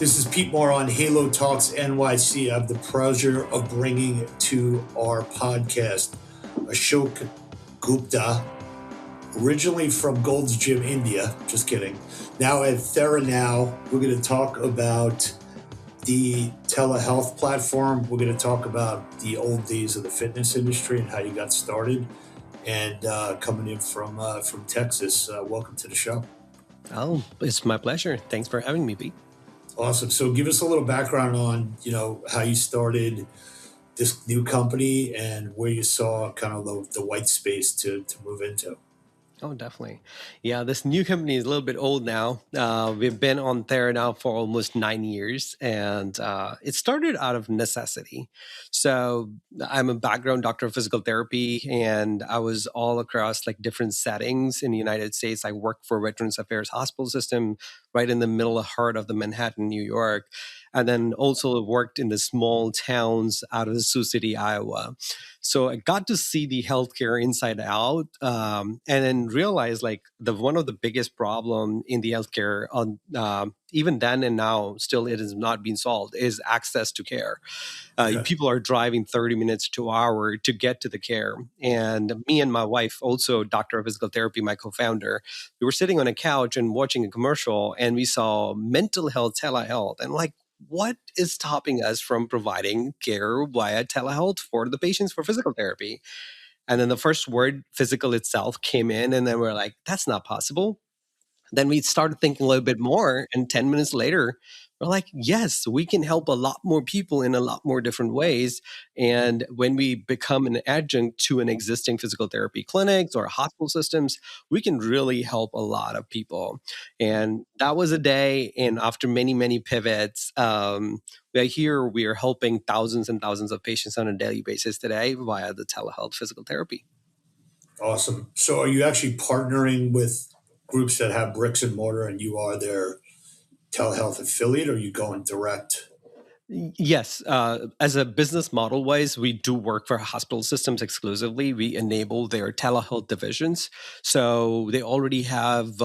This is Pete Moore on Halo Talks NYC. I have the pleasure of bringing to our podcast Ashok Gupta, originally from Gold's Gym, India. Just kidding. Now at Theran. We're going to talk about the telehealth platform. We're going to talk about the old days of the fitness industry and how you got started. And coming in from Texas, welcome to the show. Oh, it's my pleasure. Thanks for having me, Pete. Awesome. So give us a little background on, how you started this new company and where you saw kind of the white space to move into. Oh, definitely. Yeah, this new company is a little bit old now. We've been on Theran now for almost 9 years, and it started out of necessity. So I'm a background doctor of physical therapy, and I was all across like different settings in the United States. I worked for Veterans Affairs Hospital System right in the middle of heart of the Manhattan, New York, and then also worked in the small towns out of Sioux City, Iowa. So I got to see the healthcare inside out, and then realized like one of the biggest problem in the healthcare on even then and now still it has not been solved is access to care. Okay. People are driving 30 minutes to an hour to get to the care. And me and my wife, also doctor of physical therapy, my co-founder, we were sitting on a couch and watching a commercial, and we saw mental health telehealth, and like, what is stopping us from providing care via telehealth for the patients for physical therapy? And then the first word, physical itself, came in, and then we're like, that's not possible. Then we started thinking a little bit more, and 10 minutes later, we're like, yes, we can help a lot more people in a lot more different ways. And when we become an adjunct to an existing physical therapy clinics or hospital systems, we can really help a lot of people. And that was a day. And after many, many pivots, we are here, we are helping thousands and thousands of patients on a daily basis today via the telehealth physical therapy. Awesome. So are you actually partnering with groups that have bricks and mortar and you are their telehealth affiliate, or are you going direct? Yes, as a business model wise, we do work for hospital systems exclusively. We enable their telehealth divisions. So they already have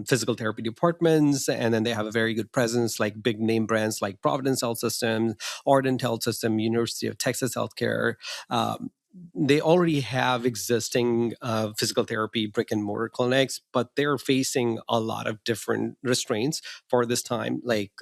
physical therapy departments, and then they have a very good presence, like big name brands like Providence Health System, Ardent Health System, University of Texas Healthcare. They already have existing physical therapy brick and mortar clinics, but they're facing a lot of different restraints for this time. Like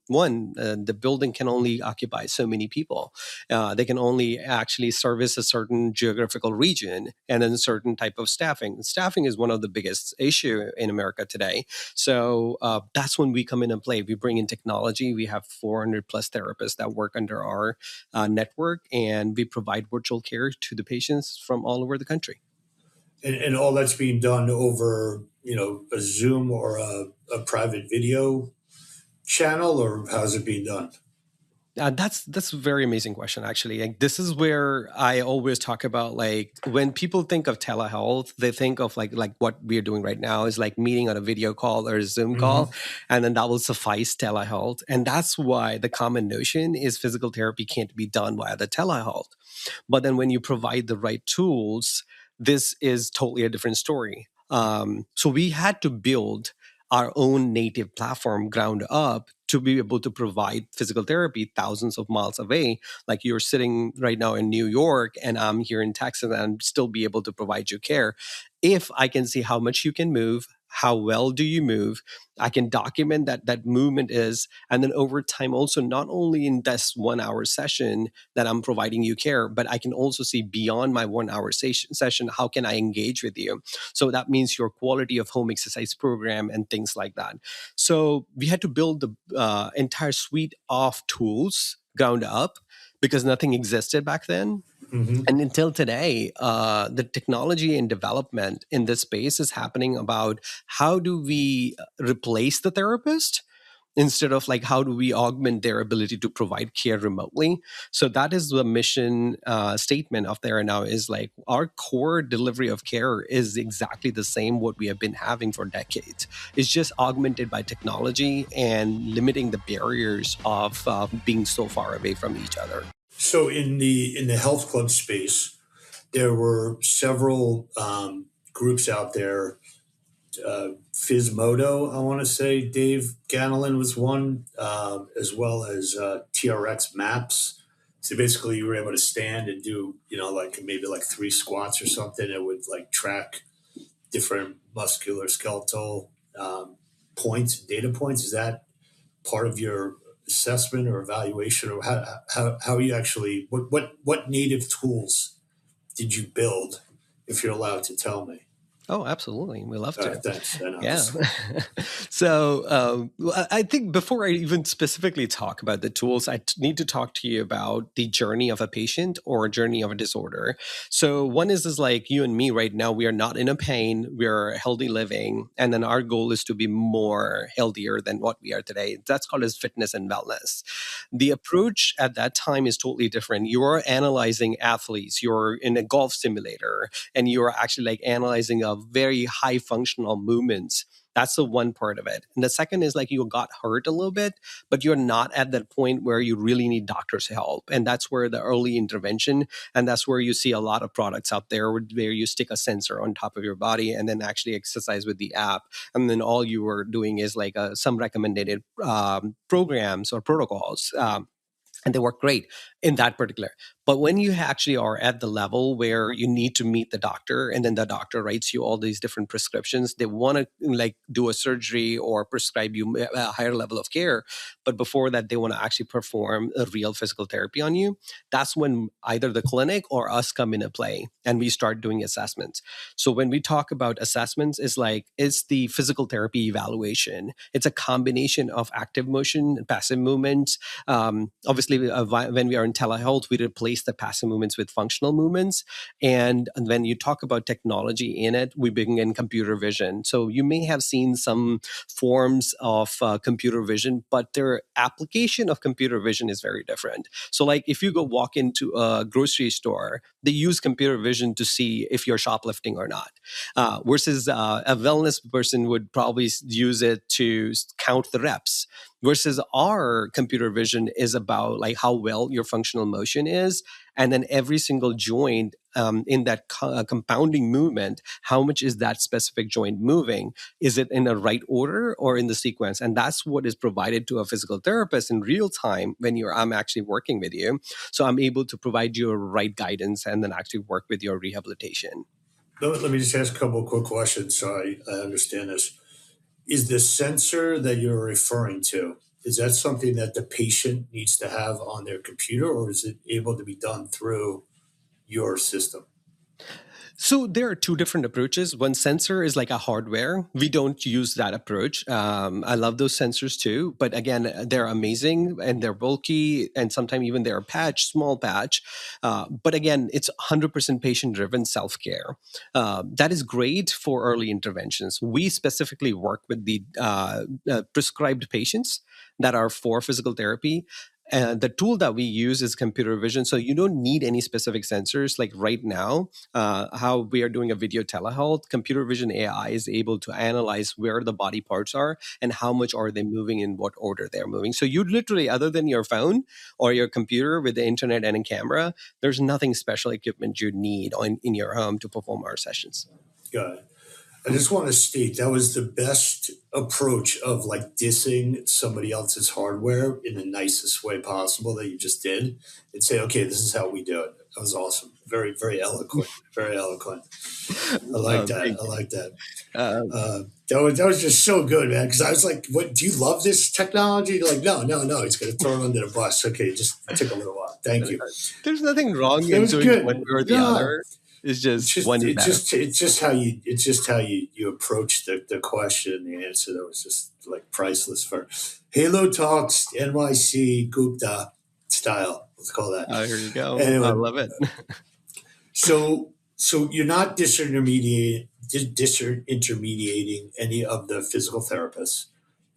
one, the building can only occupy so many people. They can only actually service a certain geographical region and then a certain type of staffing. Staffing is one of the biggest issue in America today. So that's when we come in and play. We bring in technology. We have 400 plus therapists that work under our network, and we provide virtual care to the patients from all over the country. And all that's being done over, a Zoom or a private video channel, or how's it being done? That's a very amazing question, actually. Like, this is where I always talk about, like, when people think of telehealth, they think of like what we are doing right now is like meeting on a video call or a Zoom call, Mm-hmm. and then that will suffice telehealth. And that's why the common notion is physical therapy can't be done via the telehealth. But then when you provide the right tools, this is totally a different story. So we had to build our own native platform ground up to be able to provide physical therapy thousands of miles away. Like, you're sitting right now in New York and I'm here in Texas, and still be able to provide you care. If I can see how much you can move, how well do you move, I can document that movement is, and then over time also, not only in this 1 hour session that I'm providing you care, but I can also see beyond my 1 hour session, how can I engage with you? So that means your quality of home exercise program and things like that. So we had to build the entire suite of tools ground up, because nothing existed back then. Mm-hmm. And until today, the technology and development in this space is happening about how do we replace the therapist, instead of like how do we augment their ability to provide care remotely. So that is the mission statement of there now, is like our core delivery of care is exactly the same what we have been having for decades. It's just augmented by technology and limiting the barriers of being so far away from each other. So in the health club space, there were several groups out there Fizmodo, I want to say Dave Ganelin was one, as well as TRX maps. So basically, you were able to stand and do, like maybe like 3 squats or something. It would like track different muscular skeletal points, data points. Is that part of your assessment or evaluation, or how you actually what native tools did you build, if you're allowed to tell me? Oh, absolutely. We love All right, to. thanks. I know Yeah. this. So I think before I even specifically talk about the tools, I need to talk to you about the journey of a patient or a journey of a disorder. So one is like you and me right now, we are not in a pain, we're healthy living. And then our goal is to be more healthier than what we are today. That's called as fitness and wellness. The approach at that time is totally different. You're analyzing athletes, you're in a golf simulator, and you're actually like analyzing a very high functional movements. That's the one part of it. And the second is like you got hurt a little bit, but you're not at that point where you really need doctor's help. And that's where the early intervention, and that's where you see a lot of products out there where you stick a sensor on top of your body and then actually exercise with the app. And then all you were doing is like some recommended programs or protocols. And they work great in that particular. But when you actually are at the level where you need to meet the doctor and then the doctor writes you all these different prescriptions, they want to like do a surgery or prescribe you a higher level of care. But before that, they want to actually perform a real physical therapy on you. That's when either the clinic or us come into play and we start doing assessments. So when we talk about assessments, it's the physical therapy evaluation. It's a combination of active motion and passive movements. Obviously, when we are in telehealth, we replace the passive movements with functional movements. And when you talk about technology in it, we bring in computer vision. So you may have seen some forms of computer vision, but their application of computer vision is very different. So, like if you go walk into a grocery store, they use computer vision to see if you're shoplifting or not, versus a wellness person would probably use it to count the reps, versus our computer vision is about like how well your functional motion is, and then every single joint in that compounding movement, how much is that specific joint moving? Is it in the right order or in the sequence? And that's what is provided to a physical therapist in real time when I'm actually working with you. So I'm able to provide you a right guidance and then actually work with your rehabilitation. Let me just ask a couple of quick questions so I understand this. Is the sensor that you're referring to, is that something that the patient needs to have on their computer, or is it able to be done through your system? So there are two different approaches. One sensor is like a hardware. We don't use that approach. I love those sensors too, but again, they're amazing and they're bulky, and sometimes even they're a patch, small patch. But again, it's 100% patient-driven self-care. That is great for early interventions. We specifically work with the prescribed patients that are for physical therapy. And the tool that we use is computer vision. So you don't need any specific sensors. Like right now, how we are doing a video telehealth, computer vision AI is able to analyze where the body parts are and how much are they moving, in what order they're moving. So you literally, other than your phone or your computer with the internet and a camera, there's nothing special equipment you need in your home to perform our sessions. Got it. I just want to state that was the best approach of like dissing somebody else's hardware in the nicest way possible that you just did, and say, okay, this is how we do it. That was awesome. Very, very eloquent. Very eloquent. I like that. Thank I you. like that. Uh, That was just so good, man. Because I was like, "What? Do you love this technology?" Like, no, no, no. He's going to throw it under the bus. Okay, just took a little while. Thank you. there's nothing wrong That in was doing one good. or the No, other. It's just one is better. it's just how you approach the question and the answer that was just like priceless for Halo Talks NYC Gupta style. Let's call that. Oh, here you go. I Anyway, love it. so you're not disintermediating any of the physical therapists,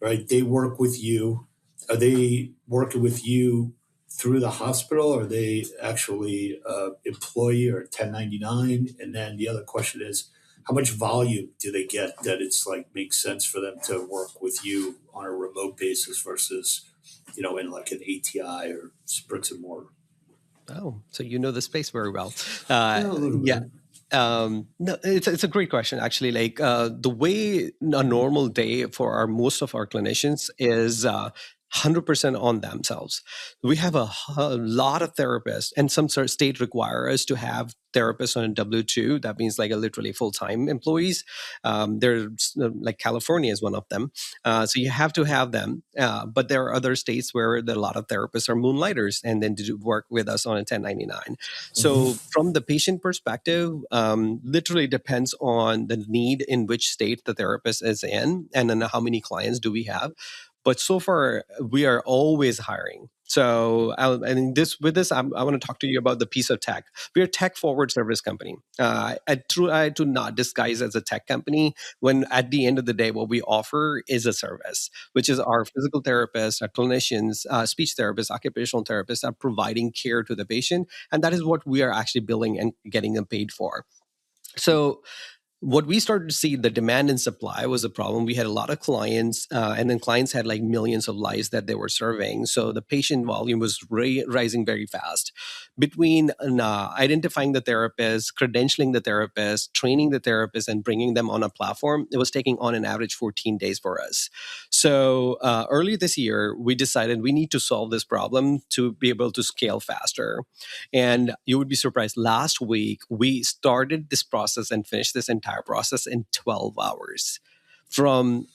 right? They work with you. Are they working with you through the hospital? Or are they actually employee or 1099? And then the other question is, how much volume do they get that it's like makes sense for them to work with you on a remote basis versus, in like an ATI or bricks and mortar? Oh, so you know the space very well. Yeah, a little Yeah. bit. No, it's a great question actually. Like the way a normal day for our most of our clinicians is 100% on themselves. We have a lot of therapists, and some sort of state require us to have therapists on a W-2. That means like a literally full-time employees. There's like California is one of them. So you have to have them. But there are other states where a lot of therapists are moonlighters and then do work with us on a 1099. So, Mhm. from the patient perspective, literally depends on the need in which state the therapist is in, and then how many clients do we have. But so far, we are always hiring. So, and this with this, I want to talk to you about the piece of tech. We're a tech forward service company. I do not disguise as a tech company when at the end of the day, what we offer is a service, which is our physical therapists, our clinicians, speech therapists, occupational therapists are providing care to the patient, and that is what we are actually billing and getting them paid for. So what we started to see, the demand and supply was a problem. We had a lot of clients, and then clients had like millions of lives that they were serving. So the patient volume was rising very fast. Between identifying the therapist, credentialing the therapist, training the therapist, and bringing them on a platform, it was taking on an average 14 days for us. So early this year, we decided we need to solve this problem to be able to scale faster. And you would be surprised. Last week, we started this process and finished this entire process in 12 hours from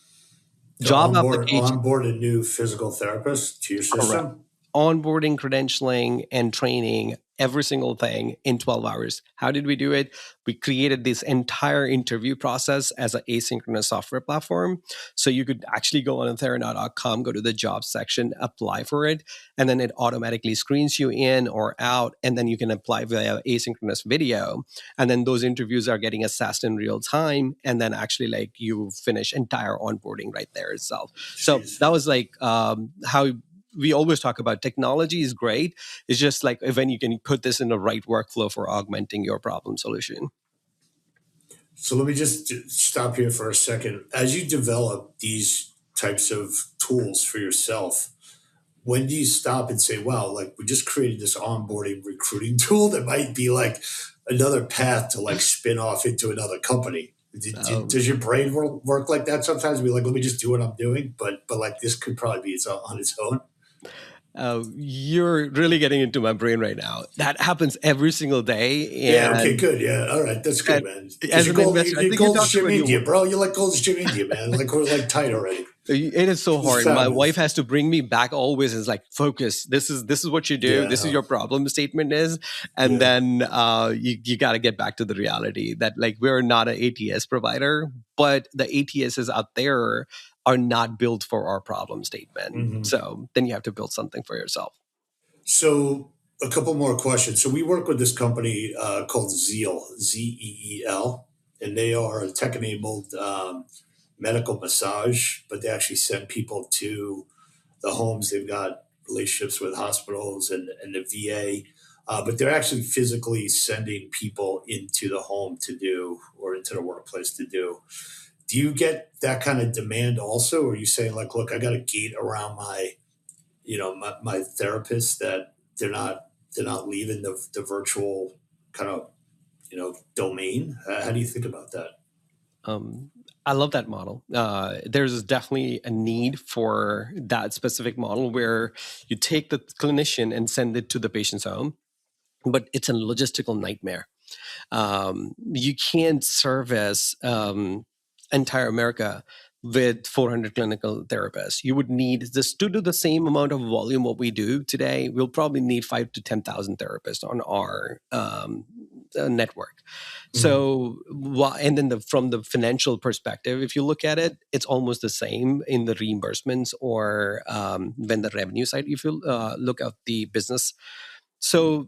To job application. onboard a new physical therapist to your Correct. system. Onboarding, credentialing, and training every single thing in 12 hours. How did we do it? We created this entire interview process as an asynchronous software platform. So you could actually go on Theran.com, go to the jobs section, apply for it, and then it automatically screens you in or out, and then you can apply via asynchronous video. And then those interviews are getting assessed in real time, and then actually like you finish entire onboarding right there itself. So Jeez. that was like how we always talk about technology is great. It's just like when you can put this in the right workflow for augmenting your problem solution. So let me just stop here for a second. As you develop these types of tools for yourself, when do you stop and say, wow, like we just created this onboarding recruiting tool that might be like another path to like spin off into another company? Um, Does your brain work like that sometimes? Be like, let me just do what I'm doing, but like this could probably be on its own. you're really getting into my brain right now. That happens every single day, Yeah. Okay. Good. Yeah. All right. That's good, and man. Because as an investor, I You're think you Gold's talked Gym about India, you. bro. You're like Gold's Gym India, man. Like we're like tight already. It is so This is hard. My wife fabulous. has to bring me back always. Is like focus. This is what you do. This is Yeah. your problem statement is, and Yeah. then you got to get back to the reality that like we're not an ATS provider, but the ATSs out there are not built for our problem statement. Hmm. So then you have to build something for yourself. So a couple more questions. So we work with this company called Zeal, Zeel, and they are a tech-enabled medical massage, but they actually send people to the homes. They've got relationships with hospitals and the VA, but they're actually physically sending people into the home to do or into the workplace to do. Do you get that kind of demand also? Or are you saying like, look, I got a gate around my therapist that they're not leaving the virtual kind of domain? How do you think about that? Um, I love that model. There's definitely a need for that specific model where you take the clinician and send it to the patient's home, but it's a logistical nightmare. You can't service entire America with 400 clinical therapists. You would need just to do the same amount of volume what we do today. We'll probably need 5 to 10,000 therapists on our network. Mhm. So, and then from the financial perspective, if you look at it, it's almost the same in the reimbursements or when the revenue side. If you look at the business, so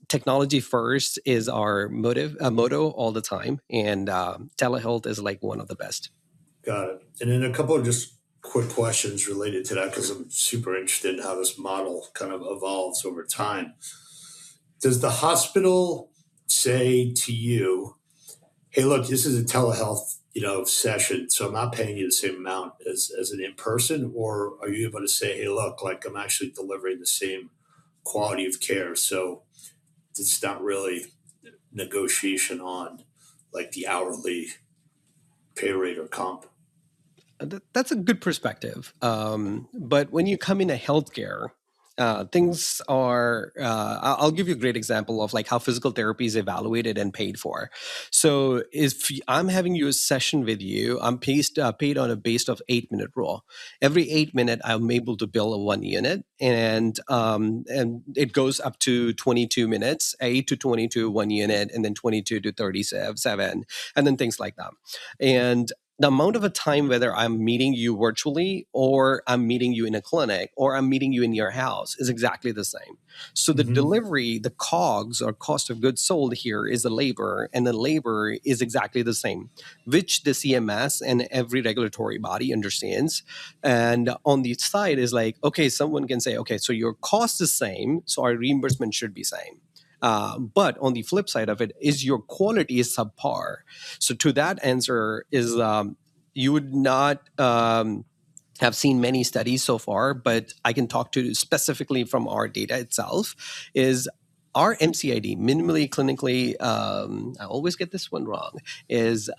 technology first is our motto all the time, and telehealth is like one of the best. Got it. And then a couple of just quick questions related to that because I'm super interested in how this model kind of evolves over time. Does the hospital say to you, hey, look, this is a telehealth, session, so I'm not paying you the same amount as an in person, or are you able to say, hey, look, like I'm actually delivering the same quality of care, so it's not really negotiation on like the hourly pay rate or comp? That's a good perspective. But when you come into healthcare, things are. I'll give you a great example of like how physical therapy is evaluated and paid for. So if I'm having you a session with you, I'm paid on a base of 8 minute rule. Every 8 minute, I'm able to bill a 1 unit, and it goes up to 22 minutes, 8 to 22 1 unit, and then 22 to 37, and then things like that. And the amount of a time, whether I'm meeting you virtually or I'm meeting you in a clinic or I'm meeting you in your house, is exactly the same. So the Mm-hmm. delivery, the COGS or cost of goods sold here is the labor, and the labor is exactly the same, which the CMS and every regulatory body understands. And on the side is like, okay, someone can say, okay, so your cost is same, so our reimbursement should be same. But on the flip side of it is your quality is subpar. So to that answer is you would not have seen many studies so far, but I can talk to specifically from our data itself is our MCID, minimally clinically, I always get this one wrong, is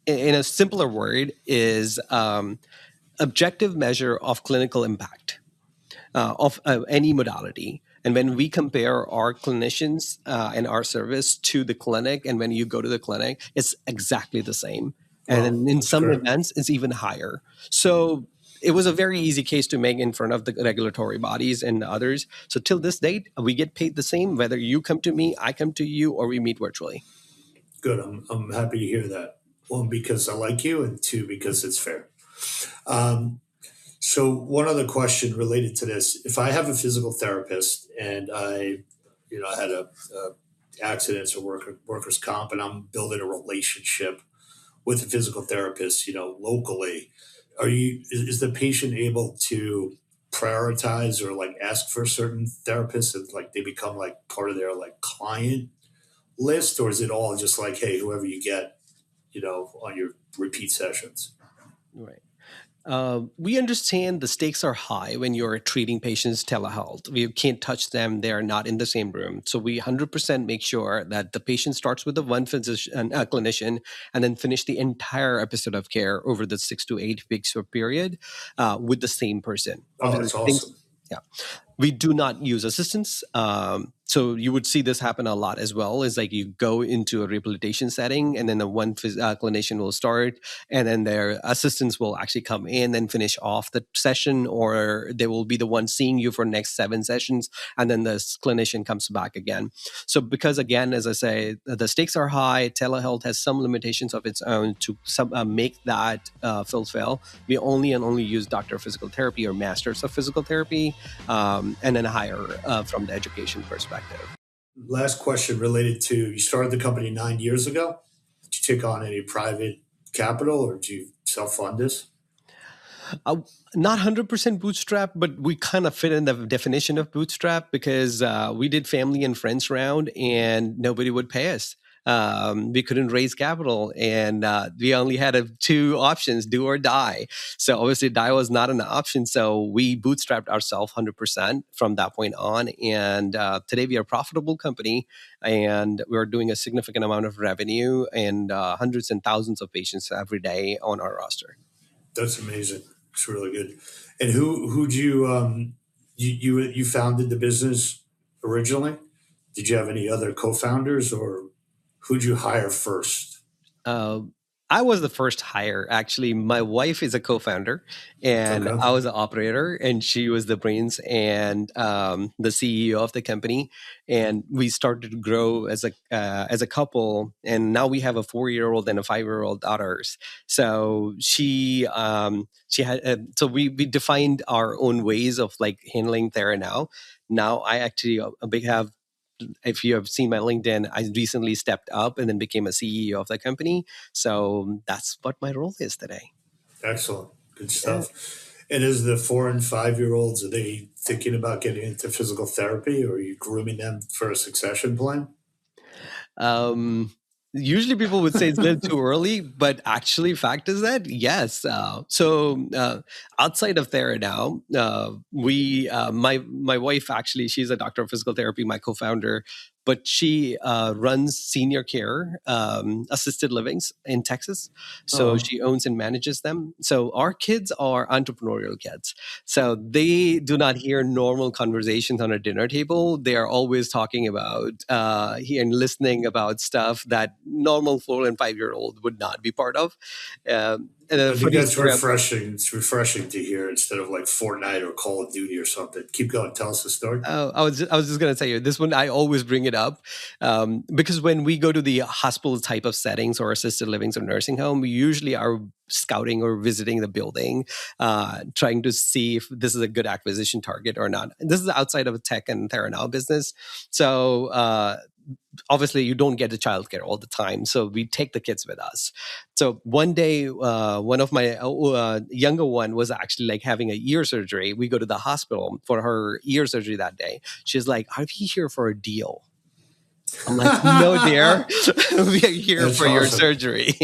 in a simpler word, is objective measure of clinical impact of any modality. And when we compare our clinicians and our service to the clinic, and when you go to the clinic, it's exactly the same. And Wow, then in that's some great. events, it's even higher. So it was a very easy case to make in front of the regulatory bodies and others. So till this date, we get paid the same, whether you come to me, I come to you, or we meet virtually. Good. I'm happy to hear that. One, because I like you, and two, because it's fair. Um, so one other question related to this: if I have a physical therapist and I had a accidents or workers comp, and I'm building a relationship with a physical therapist, locally, is the patient able to prioritize or like ask for a certain therapist and like they become like part of their like client list, or is it all just like, hey, whoever you get, on your repeat sessions? Right. We understand the stakes are high when you're treating patients telehealth. We can't touch them; they're not in the same room. So we 100% make sure that the patient starts with the one physician, clinician, and then finish the entire episode of care over the 6 to 8 weeks of period with the same person. Oh, Obviously, that's things. awesome. Yeah, we do not use assistants. So you would see this happen a lot as well. Is like you go into a rehabilitation setting, and then the one clinician will start, and then their assistants will actually come in and finish off the session, or they will be the one seeing you for next 7 sessions, and then the clinician comes back again. So because again, as I say, the stakes are high. Telehealth has some limitations of its own to make that fulfill. We only and only use doctor of physical therapy or masters of physical therapy and then higher from the education perspective. Last question related to you started the company 9 years ago. Did you take on any private capital or did you self fund this? Uh, Not 100% bootstrap, but we kind of fit in the definition of bootstrap because we did family and friends round and nobody would pay us. We couldn't raise capital, and we only had two options: do or die. So obviously, die was not an option. So we bootstrapped ourselves 100% from that point on. And today, we are a profitable company, and we're doing a significant amount of revenue and hundreds and thousands of patients every day on our roster. That's amazing. It's really good. And who'd you founded the business originally? Did you have any other co-founders or who'd you hire first? Uh, I was the first hire. Actually, my wife is a co-founder, and Okay. I was the operator, and she was the brains and the CEO of the company. And we started to grow as a couple, and now we have a 4-year-old and a 5-year-old daughters. So she had we defined our own ways of like handling Thera now. Now I actually a big have if you have seen my LinkedIn, I recently stepped up and then became a CEO of the company. So that's what my role is today. Excellent. Good Yeah. stuff. And as the 4 and 5-year-olds, are they thinking about getting into physical therapy or are you grooming them for a succession plan? Um, Usually people would say it's a little too early, but actually, fact is that yes. Outside of Thera now, we my wife actually she's a doctor of physical therapy, my co-founder. but she runs senior care assisted livings in Texas. So she owns and manages them. So our kids are entrepreneurial kids. So they do not hear normal conversations on a dinner table. They are always talking about and listening about stuff that normal 4 and 5 year old would not be part of. And then I a think funny that's story. refreshing. It's refreshing to hear instead of like Fortnite or Call of Duty or something. Keep going. Tell us the story. Oh, I was just going to tell you this one. I always bring it up because when we go to the hospital type of settings or assisted livings or nursing home, we usually are scouting or visiting the building, trying to see if this is a good acquisition target or not. And this is outside of tech and Theran business. So obviously you don't get the childcare all the time, so we take the kids with us. So one day one of my younger one was actually like having a ear surgery. We go to the hospital for her ear surgery that day. She's like, are we here for a deal? I'm like, no, dear. We are here That's for your awesome. surgery.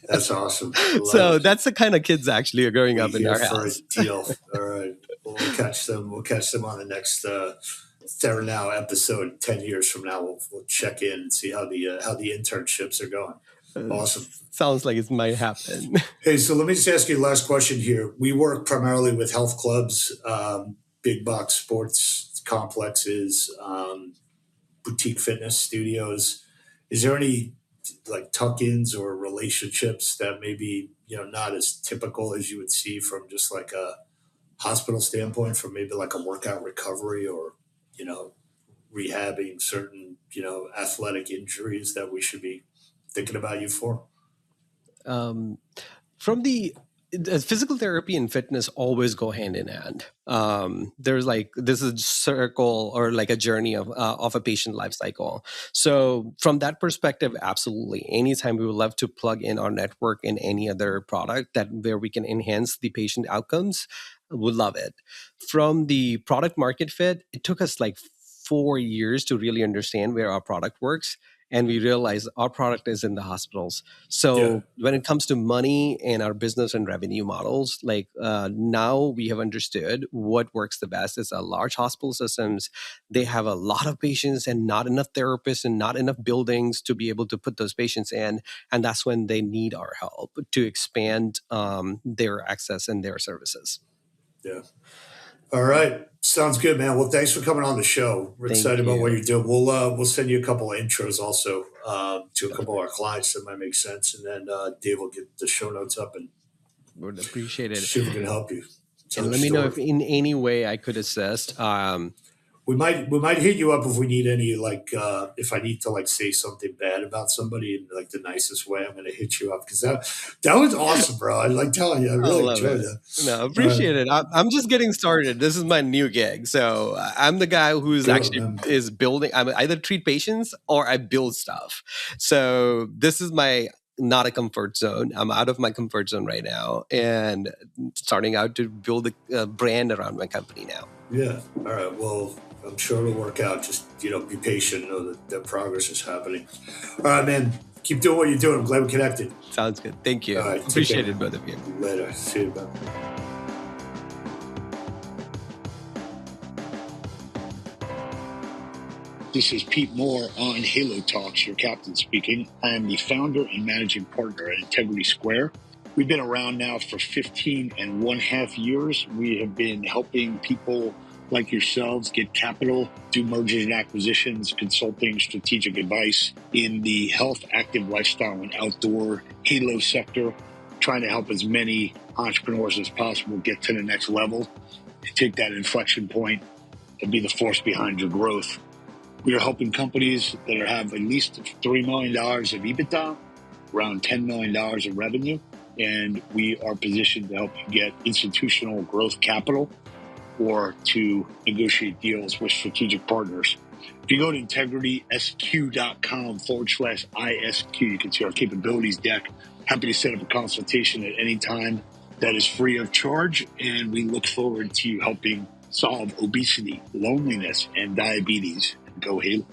That's awesome. So that's the kind of kids actually are growing up in Here our for house. a deal. All right. Well, we'll catch them. We'll catch them on the next Theran Now episode. 10 years from now, we'll check in and see how the internships are going. Awesome. Sounds like it might happen. Hey, so let me just ask you the last question here. We work primarily with health clubs, big box sports complexes, boutique fitness studios. Is there any like tuck-ins or relationships that maybe not as typical as you would see from just like a hospital standpoint, from maybe like a workout recovery or rehabbing certain athletic injuries that we should be thinking about you for? From the physical therapy and fitness always go hand in hand. There's like this is a circle or like a journey of a patient life cycle. So from that perspective, absolutely, anytime we would love to plug in our network in any other product that where we can enhance the patient outcomes, would love it. From the product market fit, it took us like 4 years to really understand where our product works. And we realized our product is in the hospitals. So when it comes to money and our business and revenue models, like now we have understood what works the best is a large hospital systems. They have a lot of patients and not enough therapists and not enough buildings to be able to put those patients in. And that's when they need our help to expand their access and their services. Yeah. All right. Sounds good, man. Well, thanks for coming on the show. We're excited about what you're doing. We'll send you a couple of intros also to a couple of our clients that might make sense, and then Dave will get the show notes up and would appreciate it. See if we can help you. And let me know if in any way I could assist. We might hit you up if we need any, like if I need to like say something bad about somebody in like the nicest way. I'm going to hit you up because that was awesome, bro. I like telling you, I really enjoyed it. No, appreciate it. I'm just getting started. This is my new gig, so I'm the guy who's is building. I either treat patients or I build stuff. So this is not a comfort zone. I'm out of my comfort zone right now and starting out to build a brand around my company now. Yeah. All right. Well, I'm sure it'll work out. Just, be patient. Know that progress is happening. All right, man. Keep doing what you're doing. I'm glad we connected. Sounds good. Thank you. All right, appreciate it, both of you. Later. See you, man. This is Pete Moore on Halo Talks, your captain speaking. I am the founder and managing partner at Integrity Square. We've been around now for 15.5 years. We have been helping people like yourselves get capital, do mergers and acquisitions, consulting, strategic advice in the health, active lifestyle, and outdoor Halo sector, trying to help as many entrepreneurs as possible get to the next level and take that inflection point and be the force behind your growth. We are helping companies that have at least $3 million of EBITDA, around $10 million of revenue, and we are positioned to help you get institutional growth capital or to negotiate deals with strategic partners. If you go to integritysq.com/ISQ, you can see our capabilities deck. Happy to set up a consultation at any time. That is free of charge, and we look forward to helping solve obesity, loneliness, and diabetes. Go Halo.